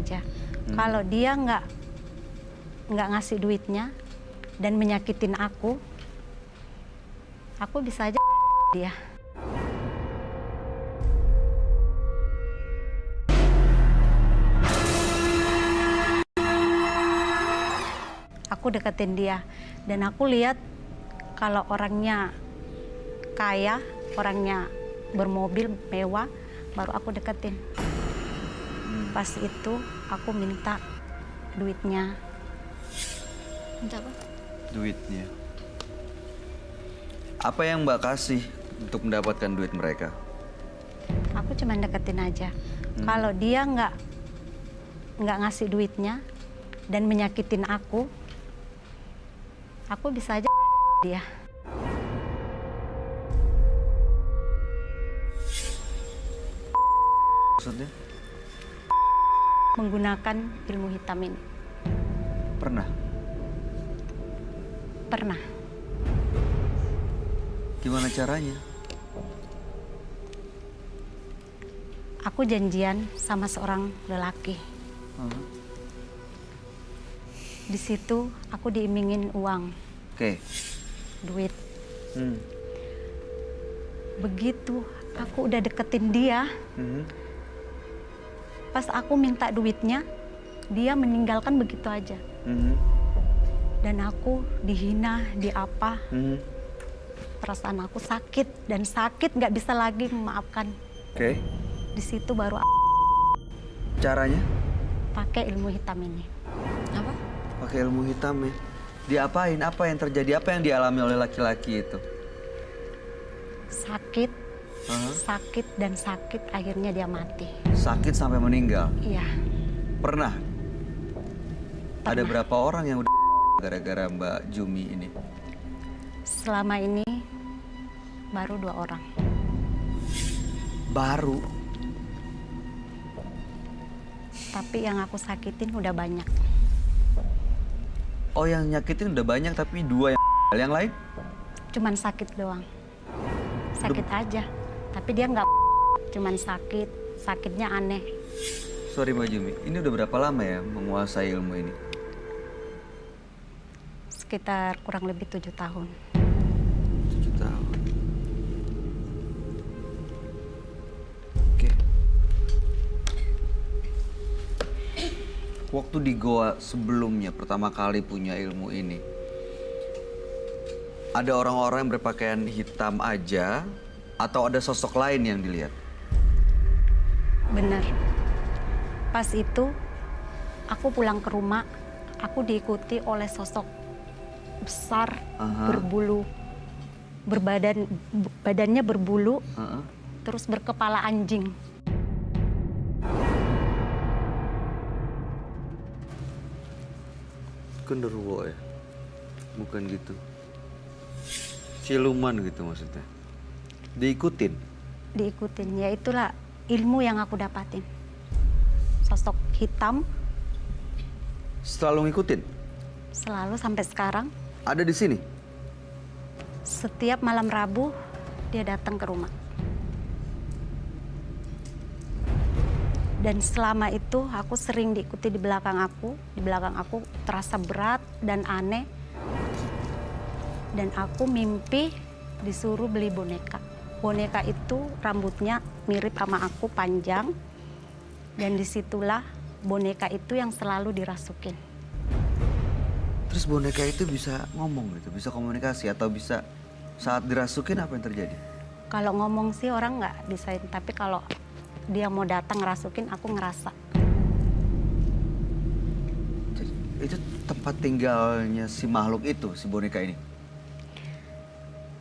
aja. Kalau dia nggak ngasih duitnya dan menyakitin aku bisa aja dia. Aku deketin dia dan aku lihat kalau orangnya kaya, orangnya bermobil mewah, baru aku deketin. Pas itu aku minta duitnya. Minta apa? Duitnya. Apa yang Mbak kasih untuk mendapatkan duit mereka? Aku cuma deketin aja. Kalau dia nggak ngasih duitnya dan menyakitin aku bisa aja dia. Maksudnya? Menggunakan ilmu hitam ini. Pernah? Pernah. Gimana caranya? Aku janjian sama seorang lelaki. Di situ aku diimingin uang, Oke. duit. Begitu aku udah deketin dia, pas aku minta duitnya, dia meninggalkan begitu aja. Dan aku dihina, diapa. Perasaan aku sakit dan sakit nggak bisa lagi memaafkan. Oke. Di situ baru Caranya? pakai ilmu hitam ini. Apa? Pakai ilmu hitam ya. Diapain? Apa yang terjadi? Apa yang dialami oleh laki-laki itu? Sakit, sakit dan sakit, akhirnya dia mati. Sakit sampai meninggal? Iya. Pernah? Ada berapa orang yang udah gara-gara Mbak Jumi ini? Selama ini baru 2 orang. Baru? Tapi yang aku sakitin udah banyak. Oh, yang nyakitin udah banyak tapi 2 yang lain? Cuman sakit doang. Sakit aja. Tapi dia nggak cuman sakit. Sakitnya aneh. Sorry Mbak Jumi, ini udah berapa lama ya menguasai ilmu ini? Sekitar kurang lebih 7 tahun. 7 tahun. Oke. Waktu di goa sebelumnya pertama kali punya ilmu ini, ada orang-orang yang berpakaian hitam aja atau ada sosok lain yang dilihat? Bener. Pas itu aku pulang ke rumah, aku diikuti oleh sosok besar, berbulu, badannya berbulu, terus berkepala anjing. Genderuwo ya? Bukan gitu. Siluman gitu maksudnya. Diikutin? Diikutin, ya itulah ilmu yang aku dapatin. Sosok hitam. Selalu ngikutin? Selalu sampai sekarang. Ada di sini? Setiap malam Rabu dia datang ke rumah. Dan selama itu aku sering diikuti di belakang aku. Di belakang aku terasa berat dan aneh. Dan aku mimpi disuruh beli boneka. Boneka itu rambutnya mirip sama aku, panjang. Dan disitulah boneka itu yang selalu dirasukin. Terus boneka itu bisa ngomong gitu, bisa komunikasi atau bisa saat dirasukin apa yang terjadi? Kalau ngomong sih orang nggak bisa, tapi kalau dia mau datang ngerasukin, aku ngerasa. Jadi, itu tempat tinggalnya si makhluk itu, si boneka ini?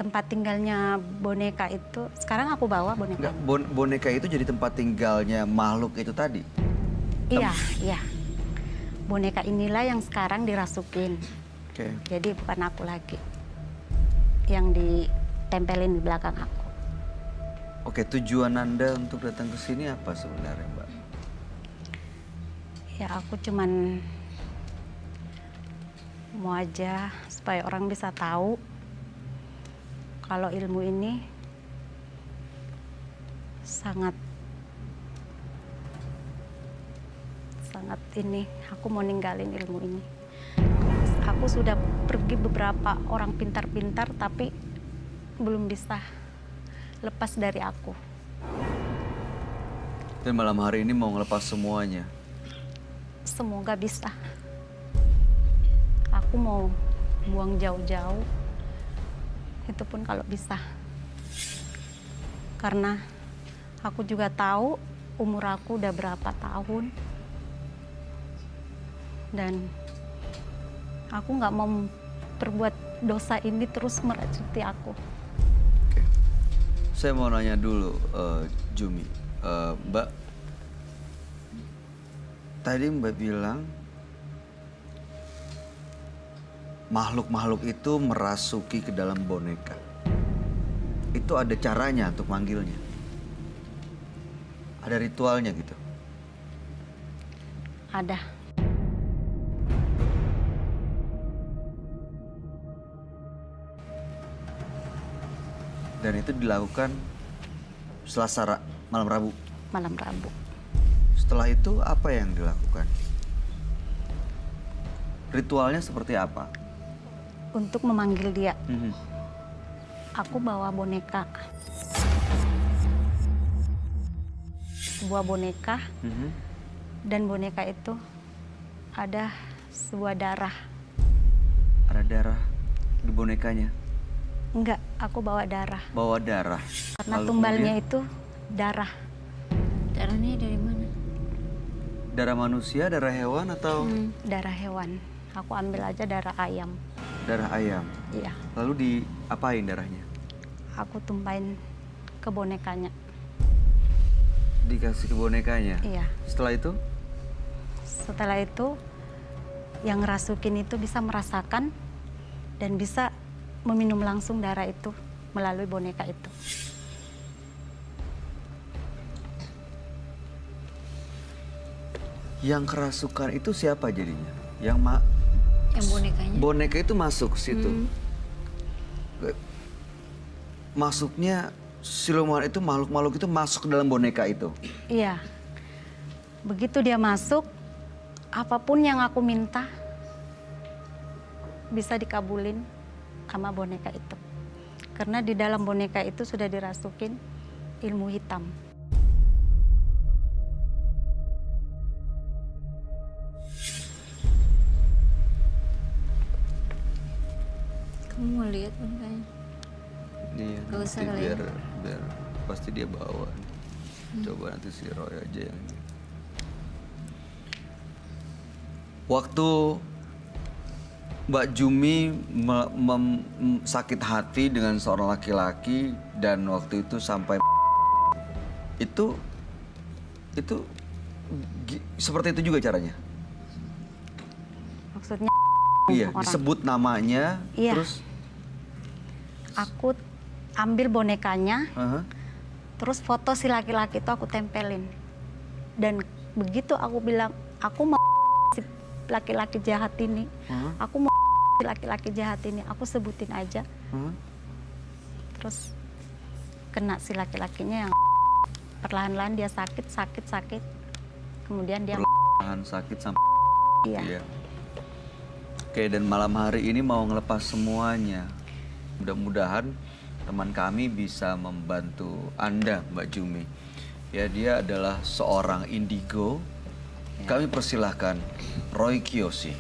Tempat tinggalnya boneka itu, sekarang aku bawa boneka. Enggak, boneka itu jadi tempat tinggalnya makhluk itu tadi? Iya, iya. Boneka inilah yang sekarang dirasukin. Oke. Jadi bukan aku lagi yang ditempelin di belakang aku. Oke, tujuan Anda untuk datang ke sini apa sebenarnya, Mbak? Ya aku cuman mau aja supaya orang bisa tahu kalau ilmu ini sangat sangat ini, aku mau ninggalin ilmu ini. Aku sudah pergi beberapa orang pintar-pintar tapi belum bisa lepas dari aku. Dan malam hari ini mau ngelepas semuanya. Semoga bisa. Aku mau buang jauh-jauh. Itu pun kalau bisa. Karena aku juga tahu umur aku udah berapa tahun. Dan aku nggak mau perbuat dosa ini terus meracuti aku. Oke. Saya mau nanya dulu, Jumi. Mbak, tadi Mbak bilang makhluk-makhluk itu merasuki ke dalam boneka. Itu ada caranya untuk manggilnya. Ada ritualnya gitu. Ada. Dan itu dilakukan Selasa malam Rabu. Malam Rabu. Setelah itu apa yang dilakukan? Ritualnya seperti apa? Untuk memanggil dia, Mhm. aku bawa boneka. Sebuah boneka, Mhm. dan boneka itu ada sebuah darah. Ada darah di bonekanya. Enggak, aku bawa darah. Bawa darah. Karena Lalu tumbalnya kemudian itu darah. Darahnya dari mana? darah manusia, darah hewan atau Darah hewan. Aku ambil aja darah ayam. darah ayam. Iya, Lalu diapain darahnya? aku tumpahin ke bonekanya. Dikasih ke bonekanya. Iya. Setelah itu Yang ngerasukin itu bisa merasakan dan bisa meminum langsung darah itu melalui boneka itu. yang kerasukan itu siapa jadinya? Yang bonekanya. boneka itu masuk ke situ. Masuknya siluman itu, makhluk-makhluk itu masuk ke dalam boneka itu. Iya. Begitu dia masuk, apapun yang aku minta bisa dikabulin sama boneka itu. Karena di dalam boneka itu sudah dirasukin ilmu hitam. Kamu mau lihat bonekanya? Iya, Gak usah nanti kali ya. biar pasti dia bawa. Coba nanti si Roy aja yang ini. Waktu Mbak Jumi sakit hati dengan seorang laki-laki dan waktu itu sampai itu seperti itu juga caranya. Maksudnya Iya, orang. disebut namanya, Iya. terus Aku ambil bonekanya, aha, terus foto si laki-laki itu aku tempelin. Dan begitu aku bilang, aku mau si laki-laki jahat ini, aha, aku mau si laki-laki jahat ini, aku sebutin aja. aha. Terus kena si laki-lakinya yang perlahan-lahan dia sakit. Kemudian dia Tahan sakit sampai iya. iya. Oke, dan malam hari ini mau ngelepas semuanya. Mudah-mudahan teman kami bisa membantu Anda, Mbak Jumi. Ya, dia adalah seorang indigo. Kami persilahkan Roy Kiyoshi.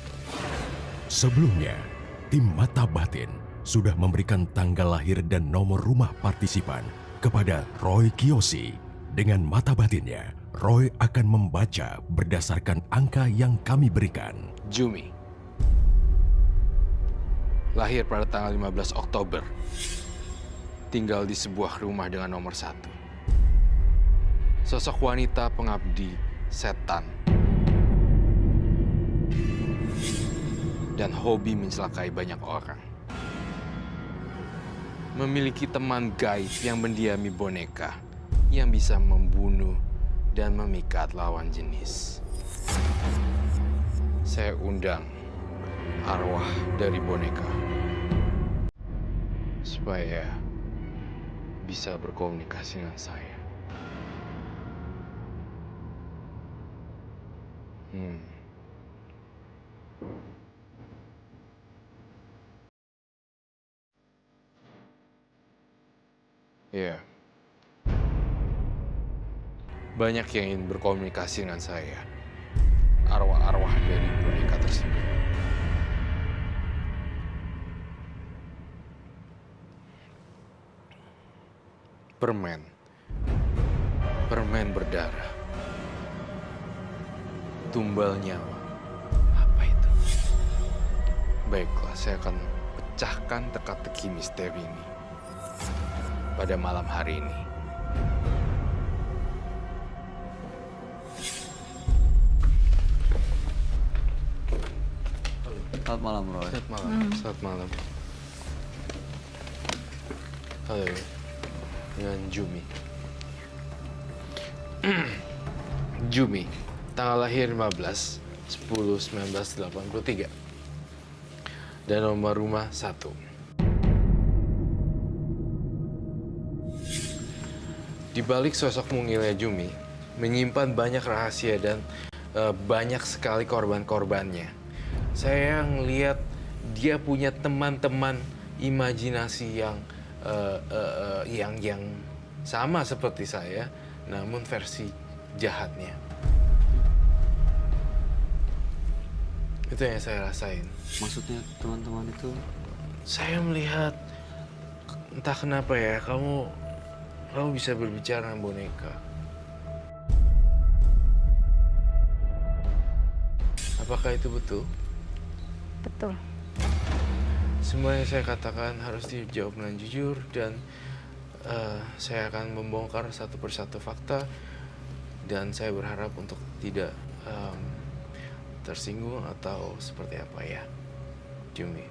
Sebelumnya, tim Mata Batin sudah memberikan tanggal lahir dan nomor rumah partisipan kepada Roy Kiyoshi. Dengan mata batinnya, Roy akan membaca berdasarkan angka yang kami berikan. Jumi. Lahir pada tanggal 15 Oktober. Tinggal di sebuah rumah dengan nomor 1. Sosok wanita pengabdi setan. Dan hobi mencelakai banyak orang. Memiliki teman gaib yang mendiami boneka yang bisa membunuh dan memikat lawan jenis. Saya undang arwah dari boneka supaya bisa berkomunikasi dengan saya. Ya. Banyak yang ingin berkomunikasi dengan saya. Arwah-arwah dari boneka tersebut. Permen. Permen berdarah. Tumbal nyawa. Apa itu? Baiklah, saya akan pecahkan teka-teki misteri ini pada malam hari ini. Selamat malam, Roy. Selamat malam. Selamat malam. Halo, dengan Jumi. Jumi, tanggal lahir 15/10/1983. Dan nomor rumah 1. Di balik sosok mungilnya Jumi, menyimpan banyak rahasia dan banyak sekali korban-korbannya. Saya ngelihat dia punya teman-teman imajinasi yang sama seperti saya, namun versi jahatnya. Itu yang saya rasain. Maksudnya teman-teman itu? Saya melihat, entah kenapa ya, kamu bisa berbicara dengan boneka. Apakah itu betul? Betul. Semua yang saya katakan harus dijawab dengan jujur dan saya akan membongkar satu persatu fakta dan saya berharap untuk tidak tersinggung atau seperti apa ya, Jumi.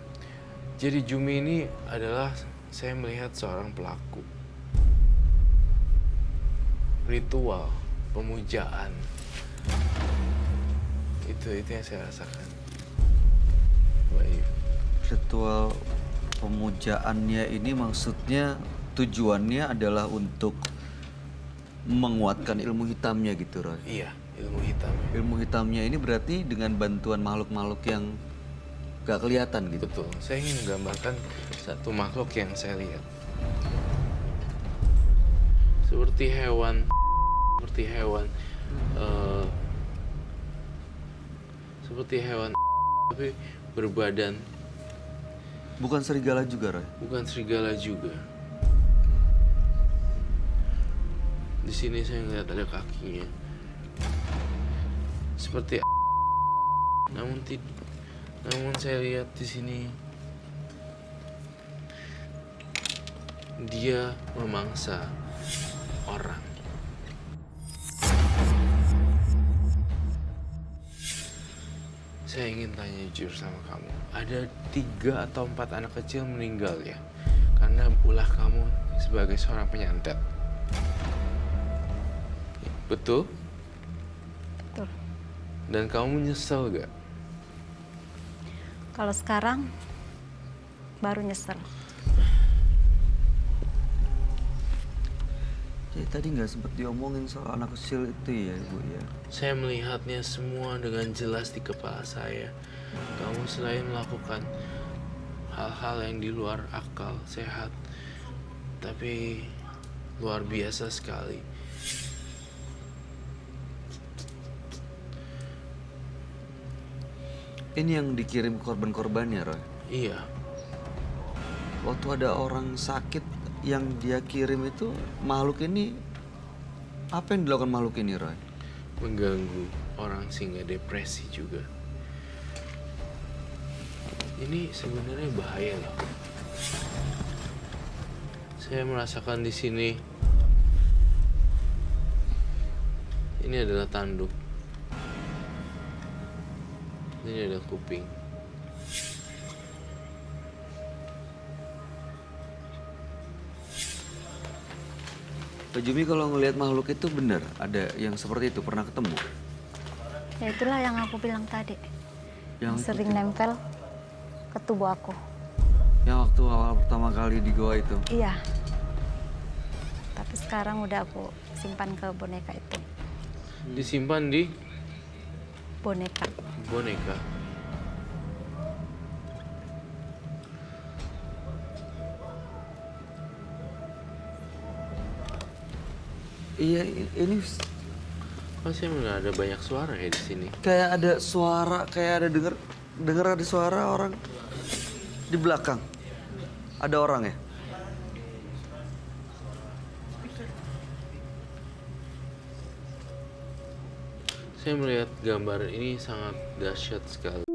Jadi Jumi ini adalah saya melihat seorang pelaku ritual pemujaan. Itu yang saya rasakan. Baik. Ritual pemujaannya ini maksudnya tujuannya adalah untuk menguatkan ilmu hitamnya gitu, Roy? Iya, ilmu hitam. Ilmu hitamnya ini berarti dengan bantuan makhluk-makhluk yang gak kelihatan gitu? Betul, saya ingin menggambarkan satu makhluk yang saya lihat. Seperti hewan, tapi berbadan. Bukan serigala juga, Roy? Bukan serigala juga. Di sini saya ngeliat ada kakinya. Seperti namun saya lihat di sini dia memangsa orang. Saya ingin tanya jujur sama kamu. Ada 3 atau 4 anak kecil meninggal ya? Karena ulah kamu sebagai seorang penyantet. Betul? Betul. Dan kamu nyesel gak? Kalau sekarang baru nyesel. Jadi tadi nggak sempat diomongin soal anak kecil itu ya, Ibu ya? Saya melihatnya semua dengan jelas di kepala saya. Kamu selain melakukan hal-hal yang di luar akal sehat, tapi luar biasa sekali. Ini yang dikirim korban-korbannya, Roy? Iya, Waktu ada orang sakit yang dia kirim itu, makhluk ini, apa yang dilakukan makhluk ini, Roy? mengganggu orang sehingga depresi juga. Ini sebenarnya bahaya loh. Saya merasakan di sini. Ini adalah tanduk. Ini adalah kuping. Pak Jumi kalau ngelihat makhluk itu benar ada yang seperti itu, pernah ketemu? Ya itulah yang aku bilang tadi. Yang sering nempel ke tubuh aku. Yang waktu awal pertama kali di goa itu? Iya. Tapi sekarang udah aku simpan ke boneka itu. Disimpan di boneka. Boneka. Iya, ini Oh, saya nggak ada banyak suara ya di sini. kayak ada suara, kayak ada denger ada suara orang di belakang. Ada orang ya? Saya melihat gambar ini sangat dahsyat sekali.